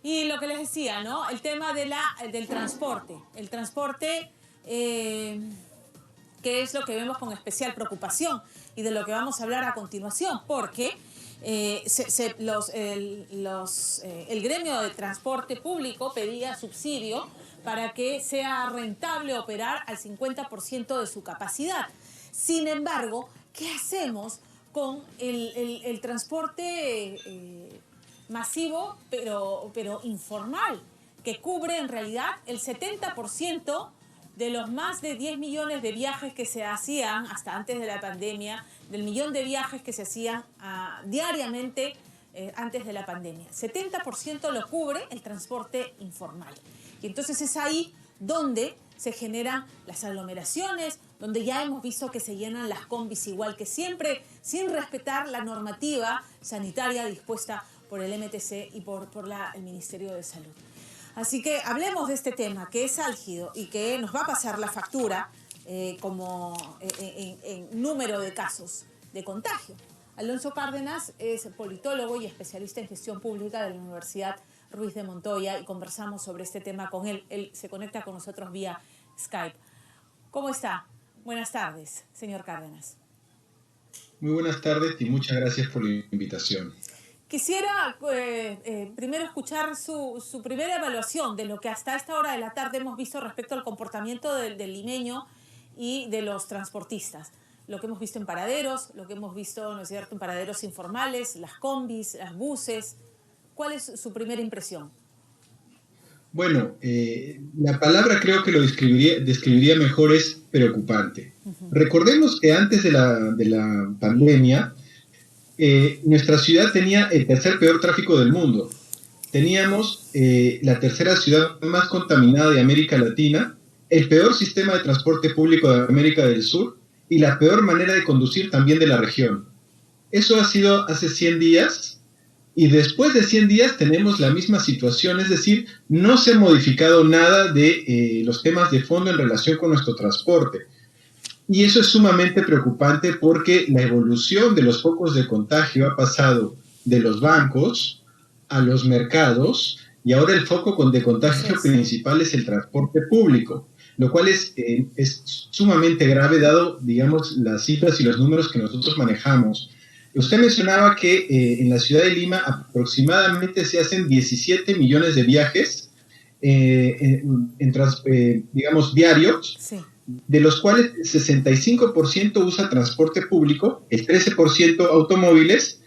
Y lo que les decía, ¿no? El tema del transporte. El transporte, que es lo que vemos con especial preocupación y de lo que vamos a hablar a continuación, porque el gremio de transporte público pedía subsidio para que sea rentable operar al 50% de su capacidad. Sin embargo, ¿qué hacemos con el transporte masivo, pero informal, que cubre en realidad el 70% de los más de 10 millones de viajes que se hacían hasta antes de la pandemia, del millón de viajes que se hacían diariamente antes de la pandemia? 70% lo cubre el transporte informal. Y entonces es ahí donde se generan las aglomeraciones, donde ya hemos visto que se llenan las combis igual que siempre, sin respetar la normativa sanitaria dispuesta por el MTC y por el Ministerio de Salud. Así que hablemos de este tema, que es álgido y que nos va a pasar la factura como en número de casos de contagio. Alonso Cárdenas es politólogo y especialista en gestión pública de la Universidad Ruiz de Montoya y conversamos sobre este tema con él. Él se conecta con nosotros vía Skype. ¿Cómo está? Buenas tardes, señor Cárdenas. Muy buenas tardes y muchas gracias por la invitación. Quisiera primero escuchar su primera evaluación de lo que hasta esta hora de la tarde hemos visto respecto al comportamiento del limeño y de los transportistas. Lo que hemos visto en paraderos, lo que hemos visto, ¿no es cierto?, en paraderos informales, las combis, las buses. ¿Cuál es su primera impresión? Bueno, la palabra creo que lo describiría mejor es preocupante. Uh-huh. Recordemos que antes de la pandemia, nuestra ciudad tenía el tercer peor tráfico del mundo. Teníamos la tercera ciudad más contaminada de América Latina, el peor sistema de transporte público de América del Sur y la peor manera de conducir también de la región. Eso ha sido hace 100 días y después de 100 días tenemos la misma situación, es decir, no se ha modificado nada de los temas de fondo en relación con nuestro transporte. Y eso es sumamente preocupante porque la evolución de los focos de contagio ha pasado de los bancos a los mercados y ahora el foco de contagio principal es el transporte público, lo cual es sumamente grave dado, digamos, las cifras y los números que nosotros manejamos. Usted mencionaba que en la ciudad de Lima aproximadamente se hacen 17 millones de viajes, digamos, diarios. Sí. De los cuales el 65% usa transporte público, el 13% automóviles,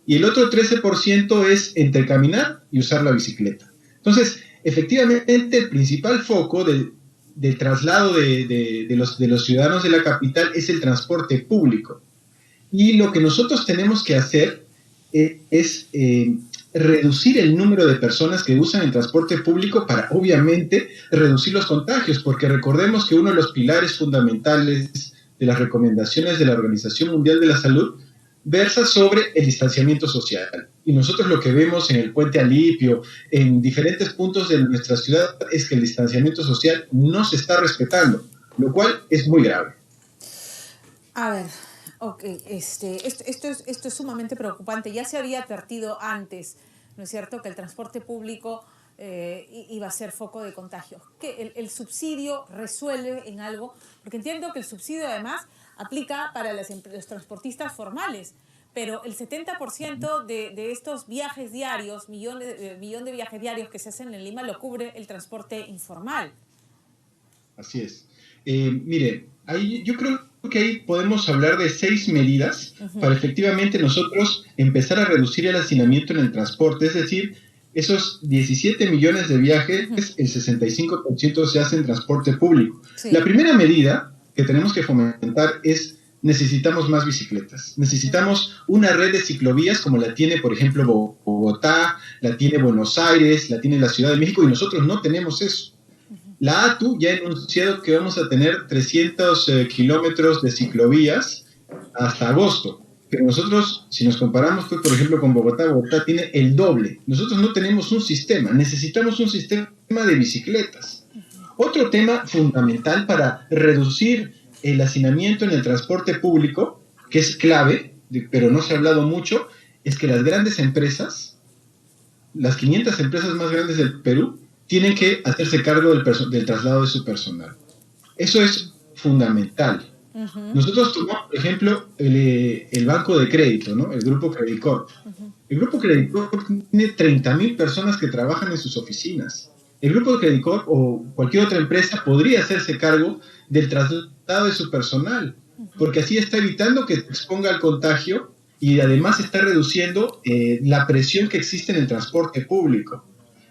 y el otro 13% es entre caminar y usar la bicicleta. Entonces, efectivamente, el principal foco del traslado de los ciudadanos de la capital es el transporte público. Y lo que nosotros tenemos que hacer es reducir el número de personas que usan el transporte público para, obviamente, reducir los contagios, porque recordemos que uno de los pilares fundamentales de las recomendaciones de la Organización Mundial de la Salud versa sobre el distanciamiento social. Y nosotros lo que vemos en el Puente Alipio, en diferentes puntos de nuestra ciudad, es que el distanciamiento social no se está respetando, lo cual es muy grave. A ver, ok, esto es sumamente preocupante. Ya se había advertido antes, ¿no es cierto?, que el transporte público iba a ser foco de contagios. Que el subsidio resuelve en algo, porque entiendo que el subsidio además aplica para los transportistas formales, pero el 70% de estos viajes diarios, millón de viajes diarios que se hacen en Lima, lo cubre el transporte informal. Así es. Mire, yo creo que ahí podemos hablar de 6 medidas para efectivamente nosotros empezar a reducir el hacinamiento en el transporte, es decir, esos 17 millones de viajes, el 65% se hace en transporte público. Sí. La primera medida que tenemos que fomentar es necesitamos más bicicletas. Necesitamos una red de ciclovías como la tiene, por ejemplo, Bogotá, la tiene Buenos Aires, la tiene la Ciudad de México y nosotros no tenemos eso. La ATU ya ha anunciado que vamos a tener 300 kilómetros de ciclovías hasta agosto. Pero nosotros, si nos comparamos, pues, por ejemplo, con Bogotá tiene el doble. Nosotros no tenemos un sistema, necesitamos un sistema de bicicletas. Otro tema fundamental para reducir el hacinamiento en el transporte público, que es clave, pero no se ha hablado mucho, es que las grandes empresas las 500 empresas más grandes del Perú tienen que hacerse cargo del traslado de su personal. Eso es fundamental. Ujú. Nosotros tomamos, por ejemplo, el banco de crédito, ¿no? El Grupo Credicorp. El Grupo Credicorp tiene 30.000 personas que trabajan en sus oficinas. El Grupo Credicorp o cualquier otra empresa podría hacerse cargo del traslado de su personal, porque así está evitando que se exponga al contagio y además está reduciendo la presión que existe en el transporte público.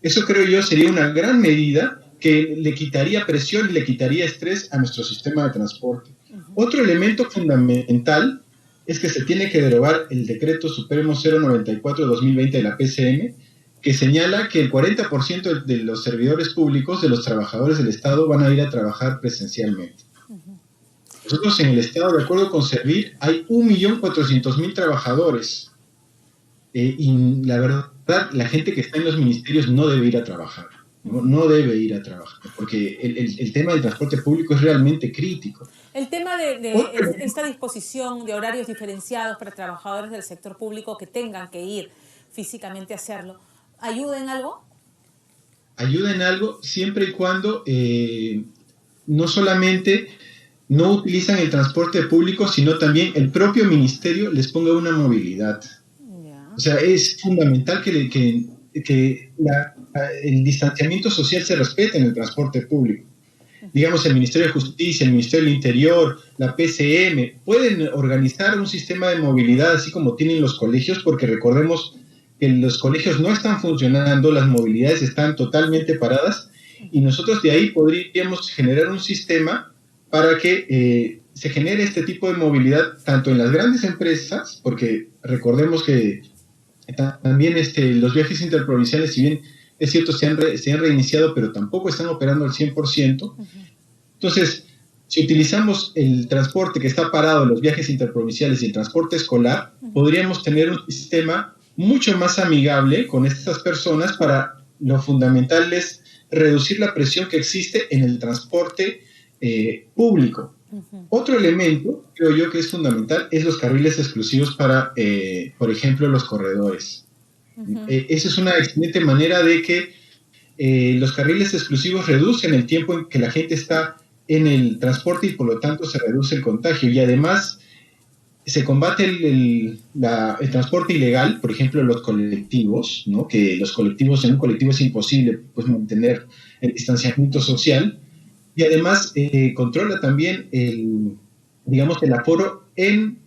Eso creo yo sería una gran medida que le quitaría presión y le quitaría estrés a nuestro sistema de transporte. Otro elemento fundamental es que se tiene que derogar el Decreto Supremo 094/2020 de la PCM, que señala que el 40% de los servidores públicos, de los trabajadores del Estado, van a ir a trabajar presencialmente. Nosotros en el Estado, de acuerdo con Servir, hay 1.400.000 trabajadores. Y la verdad, la gente que está en los ministerios no debe ir a trabajar. No debe ir a trabajar, porque el tema del transporte público es realmente crítico. El tema de esta disposición de horarios diferenciados para trabajadores del sector público que tengan que ir físicamente a hacerlo, ¿ayuda en algo? Ayuda en algo siempre y cuando no solamente no utilizan el transporte público, sino también el propio ministerio les ponga una movilidad. Yeah. O sea, es fundamental que el distanciamiento social se respete en el transporte público. Digamos, el Ministerio de Justicia, el Ministerio del Interior, la PCM, pueden organizar un sistema de movilidad así como tienen los colegios, porque recordemos que los colegios no están funcionando, las movilidades están totalmente paradas, y nosotros de ahí podríamos generar un sistema para que se genere este tipo de movilidad tanto en las grandes empresas, porque recordemos que también los viajes interprovinciales, si bien es cierto, se han reiniciado, pero tampoco están operando al 100%. Entonces, si utilizamos el transporte que está parado, los viajes interprovinciales y el transporte escolar, podríamos tener un sistema mucho más amigable con estas personas para lo fundamental es reducir la presión que existe en el transporte público. Otro elemento, creo yo, que es fundamental, es los carriles exclusivos para, por ejemplo, los corredores. Esa es una excelente manera de que los carriles exclusivos reducen el tiempo en que la gente está en el transporte y por lo tanto se reduce el contagio. Y además se combate el transporte ilegal, por ejemplo, los colectivos, ¿no? Que los colectivos, en un colectivo es imposible pues, mantener el distanciamiento social. Y además controla también el aforo en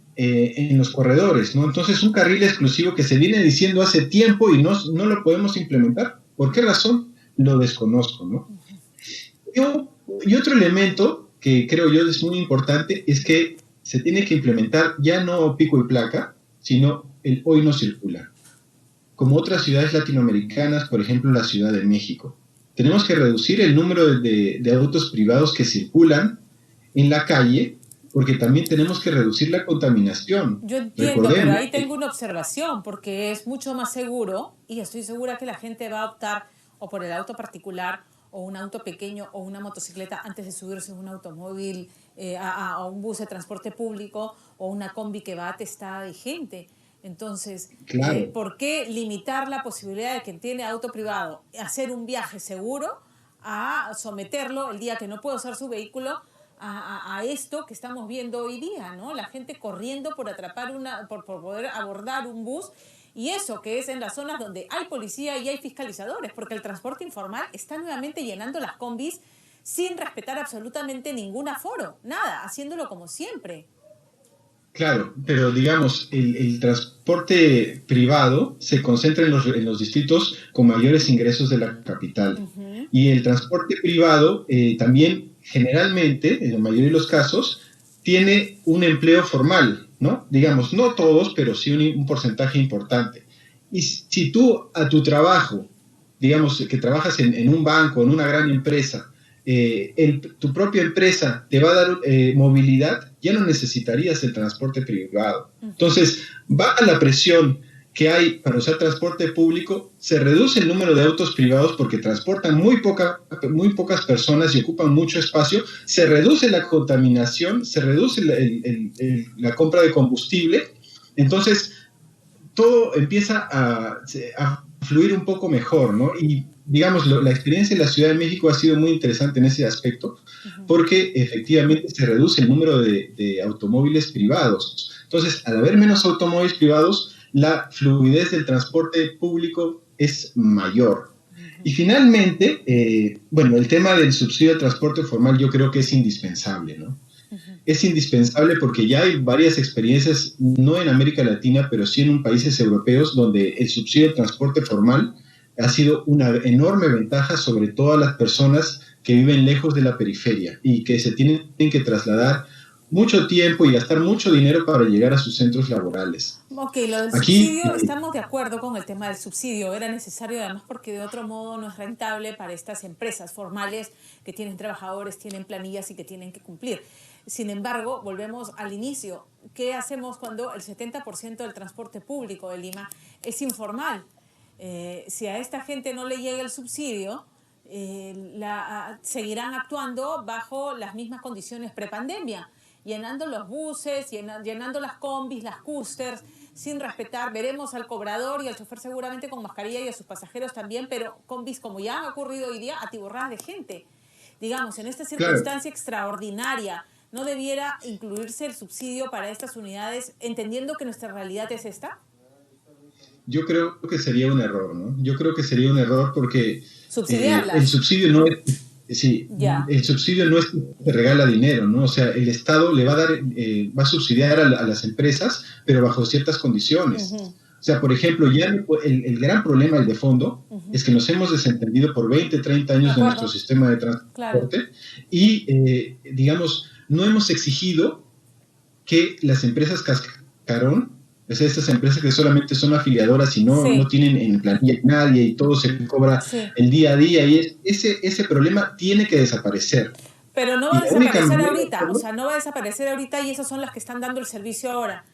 los corredores, ¿no? Entonces, un carril exclusivo que se viene diciendo hace tiempo y no lo podemos implementar. ¿Por qué razón? Lo desconozco, ¿no? Y otro elemento que creo yo es muy importante es que se tiene que implementar ya no pico y placa, sino el hoy no circula. Como otras ciudades latinoamericanas, por ejemplo, la Ciudad de México. Tenemos que reducir el número de autos privados que circulan en la calle, porque también tenemos que reducir la contaminación. Yo entiendo, pero ahí tengo una observación, porque es mucho más seguro, y estoy segura que la gente va a optar o por el auto particular, o un auto pequeño, o una motocicleta, antes de subirse a un automóvil, a un bus de transporte público, o una combi que va atestada de gente. Entonces, claro. ¿Por qué limitar la posibilidad de quien tiene auto privado hacer un viaje seguro a someterlo el día que no puede usar su vehículo a esto que estamos viendo hoy día, ¿no? La gente corriendo por por poder abordar un bus, y eso que es en las zonas donde hay policía y hay fiscalizadores, porque el transporte informal está nuevamente llenando las combis sin respetar absolutamente ningún aforo, nada, haciéndolo como siempre. Claro, pero digamos, el transporte privado se concentra en los distritos con mayores ingresos de la capital. Uh-huh. Y el transporte privado también generalmente, en la mayoría de los casos, tiene un empleo formal, ¿no? Digamos, no todos, pero sí un porcentaje importante. Y si tú a tu trabajo, digamos que trabajas en un banco, en una gran empresa, tu propia empresa te va a dar movilidad, ya no necesitarías el transporte privado. Entonces, baja la presión que hay para usar transporte público, se reduce el número de autos privados porque transportan muy pocas personas y ocupan mucho espacio, se reduce la contaminación, se reduce la compra de combustible, entonces todo empieza a fluir un poco mejor, ¿no? Y digamos, la experiencia en la Ciudad de México ha sido muy interesante en ese aspecto, porque efectivamente se reduce el número de automóviles privados. Entonces, al haber menos automóviles privados, la fluidez del transporte público es mayor. Y finalmente, bueno, el tema del subsidio al transporte formal yo creo que es indispensable, ¿no? Es indispensable porque ya hay varias experiencias, no en América Latina, pero sí en países europeos, donde el subsidio al transporte formal ha sido una enorme ventaja sobre todas las personas que viven lejos de la periferia y que se tienen que trasladar mucho tiempo y gastar mucho dinero para llegar a sus centros laborales. Ok, lo del Aquí, subsidio, estamos de acuerdo con el tema del subsidio. Era necesario además porque de otro modo no es rentable para estas empresas formales que tienen trabajadores, tienen planillas y que tienen que cumplir. Sin embargo, volvemos al inicio. ¿Qué hacemos cuando el 70% del transporte público de Lima es informal? Si a esta gente no le llega el subsidio, seguirán actuando bajo las mismas condiciones prepandemia, llenando los buses, llenando las combis, las coasters, sin respetar. Veremos al cobrador y al chofer seguramente con mascarilla y a sus pasajeros también, pero combis, como ya ha ocurrido hoy día, atiborradas de gente. Digamos, en esta claro, circunstancia extraordinaria, ¿no debiera incluirse el subsidio para estas unidades, entendiendo que nuestra realidad es esta? yo creo que sería un error, ¿no? Yo creo que sería un error porque el Subsidiarlas. subsidio no es, sí, Ya. el subsidio no es que te regala dinero, ¿no? O sea, el Estado le va a dar, va a subsidiar a las empresas, pero bajo ciertas condiciones. Ujú. O sea, por ejemplo, ya el gran problema, el de fondo, Ujú. es que nos hemos desentendido por 20, 30 De años de nuestro acuerdo, sistema de claro. transporte y, digamos, no hemos exigido que las empresas cascarón, o sea, estas empresas que solamente son afiliadoras y no Sí, tienen en plantilla nadie y todo se cobra sí. el día a día, y ese problema tiene que desaparecer. Pero no va Y a la única desaparecer manera de ahorita, o hacerlo, sea, no va a desaparecer ahorita y esas son las que están dando el servicio ahora,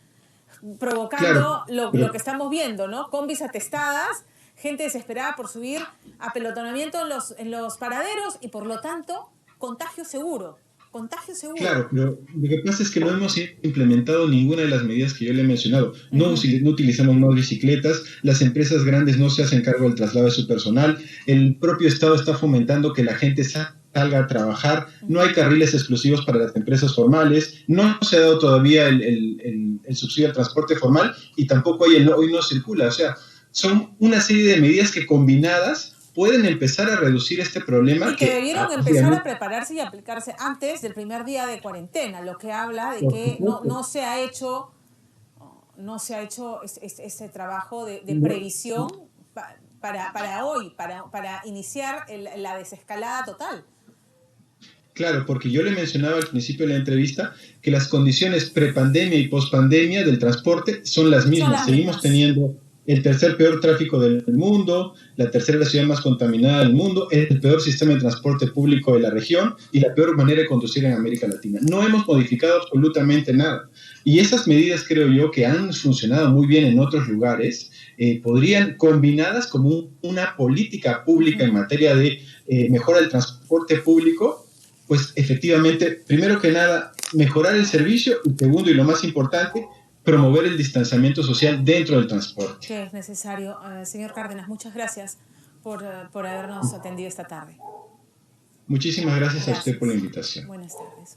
claro, provocando lo pero que estamos viendo, ¿no? Combis atestadas, gente desesperada por subir, apelotonamiento en los paraderos y por lo tanto, contagio seguro, contagio seguro. claro, pero lo que pasa es que no hemos implementado ninguna de las medidas que yo le he mencionado. No, Ujú. no utilizamos más bicicletas, las empresas grandes no se hacen cargo del traslado de su personal, el propio Estado está fomentando que la gente salga a trabajar, no hay carriles exclusivos para las empresas formales, no se ha dado todavía el subsidio al transporte formal y tampoco hay hoy no circula. O sea, son una serie de medidas que combinadas pueden empezar a reducir este problema Y que que debieron empezar a obviamente, prepararse y aplicarse antes del primer día de cuarentena, lo que habla de por que supuesto, no se ha hecho ese trabajo de no, previsión para hoy, para iniciar la desescalada total. claro, porque yo le mencionaba al principio de la entrevista que las condiciones prepandemia y pospandemia del transporte son las Son mismas. las Seguimos mismas. teniendo el tercer peor tráfico del mundo, la tercera ciudad más contaminada del mundo, el peor sistema de transporte público de la región y la peor manera de conducir en América Latina. No hemos modificado absolutamente nada. Y esas medidas creo yo que han funcionado muy bien en otros lugares, podrían, combinadas como una política pública en materia de mejora del transporte público, pues efectivamente, primero que nada, mejorar el servicio y segundo y lo más importante, promover el distanciamiento social dentro del transporte. Que es necesario. Señor Cárdenas, muchas gracias por habernos atendido esta tarde. Muchísimas gracias a usted por la Gracias. invitación. Buenas tardes.